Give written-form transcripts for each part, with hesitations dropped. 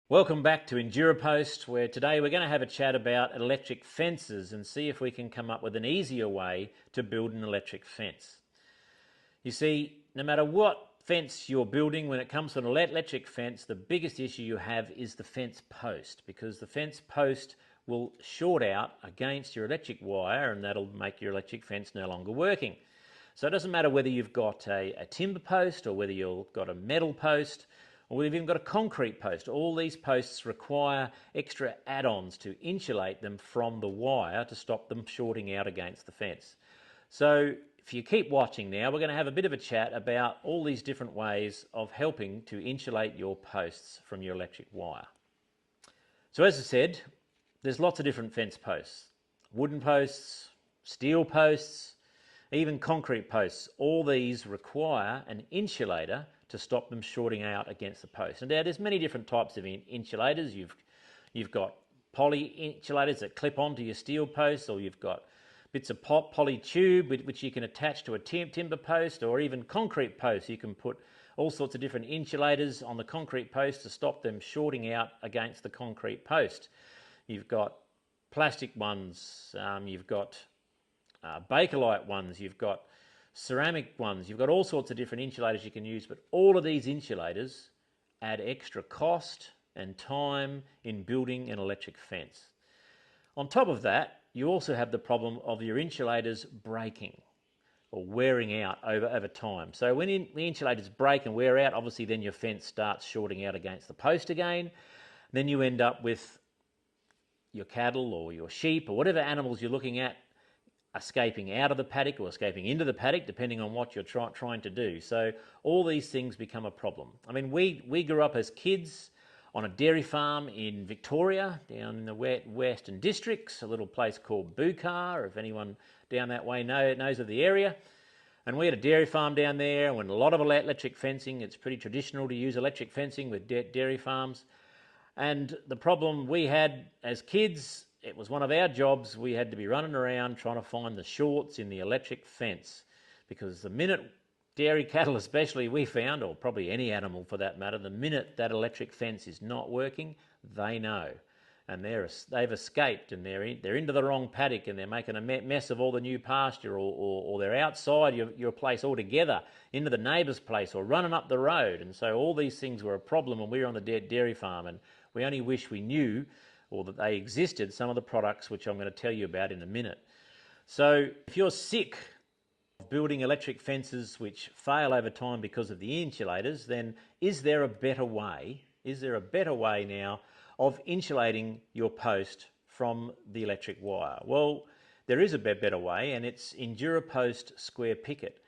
Welcome back to EnduraPost, where today we're going to have a chat about electric fences and see if we can come up with an easier way to build an electric fence. You see, no matter what fence you're building, when it comes to an electric fence, the biggest issue you have is the fence post, because the fence post will short out against your electric wire and that'll make your electric fence no longer working. So it doesn't matter whether you've got a timber post or whether you've got a metal post, or we've even got a concrete post. All these posts require extra add-ons to insulate them from the wire to stop them shorting out against the fence. So if you keep watching now, we're going to have a bit of a chat about all these different ways of helping to insulate your posts from your electric wire. So as I said, there's lots of different fence posts. Wooden posts, steel posts, even concrete posts. All these require an insulator to stop them shorting out against the post. And now there's many different types of insulators. You've got poly insulators that clip onto your steel posts, or you've got bits of poly tube which you can attach to a timber post, or even concrete posts. You can put all sorts of different insulators on the concrete post to stop them shorting out against the concrete post. You've got plastic ones, you've got Bakelite ones, you've got ceramic ones, you've got all sorts of different insulators you can use, but all of these insulators add extra cost and time in building an electric fence. On top of that, you also have the problem of your insulators breaking or wearing out over time. So when the insulators break and wear out, obviously then your fence starts shorting out against the post again. Then you end up with your cattle or your sheep or whatever animals you're looking at escaping out of the paddock or escaping into the paddock, depending on what you're trying to do. So all these things become a problem. I mean, we grew up as kids on a dairy farm in Victoria, down in the Western Districts, a little place called Bukar, if anyone down that way knows of the area. And we had a dairy farm down there, and a lot of electric fencing. It's pretty traditional to use electric fencing with dairy farms. And the problem we had as kids, it was one of our jobs. We had to be running around trying to find the shorts in the electric fence, because the minute dairy cattle especially we found, or probably any animal for that matter, the minute that electric fence is not working, they know. And they've escaped and they're into the wrong paddock and they're making a mess of all the new pasture, or they're outside your place altogether into the neighbour's place or running up the road. And so all these things were a problem when we were on the dairy farm, and we only wish we knew or that they existed, some of the products which I'm going to tell you about in a minute. So if you're sick of building electric fences which fail over time because of the insulators, then is there a better way? Is there a better way now of insulating your post from the electric wire? Well, there is a better way, and it's EnduraPost Square Picket.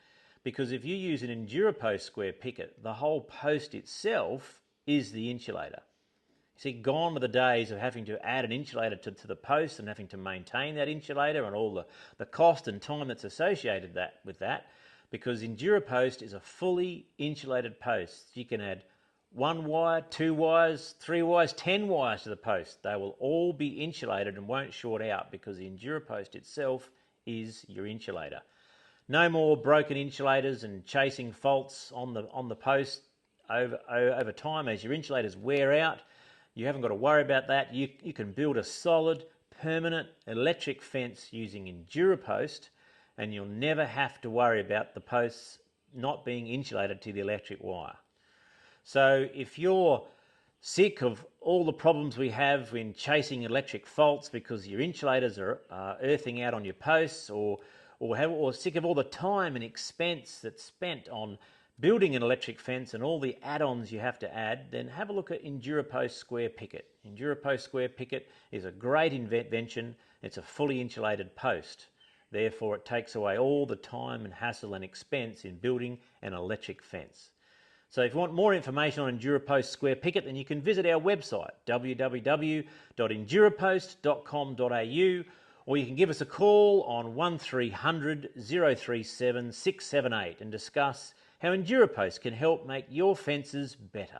Because if you use an EnduraPost Square Picket, the whole post itself is the insulator. See, gone are the days of having to add an insulator to the post and having to maintain that insulator and all the cost and time that's associated with that, because EnduraPost is a fully insulated post. You can add 1 wire, 2 wires, 3 wires, 10 wires to the post. They will all be insulated and won't short out, because the EnduraPost itself is your insulator. No more broken insulators and chasing faults on the post over time as your insulators wear out. You haven't got to worry about that. You can build a solid, permanent electric fence using EnduraPost, and you'll never have to worry about the posts not being insulated to the electric wire. So if you're sick of all the problems we have in chasing electric faults because your insulators are earthing out on your posts, or sick of all the time and expense that's spent on building an electric fence and all the add-ons you have to add, then have a look at EnduraPost Square Picket. EnduraPost Square Picket is a great invention. It's a fully insulated post. Therefore, it takes away all the time and hassle and expense in building an electric fence. So if you want more information on EnduraPost Square Picket, then you can visit our website, www.endurapost.com.au, or you can give us a call on 1300 037 678 and discuss how EnduraPost can help make your fences better.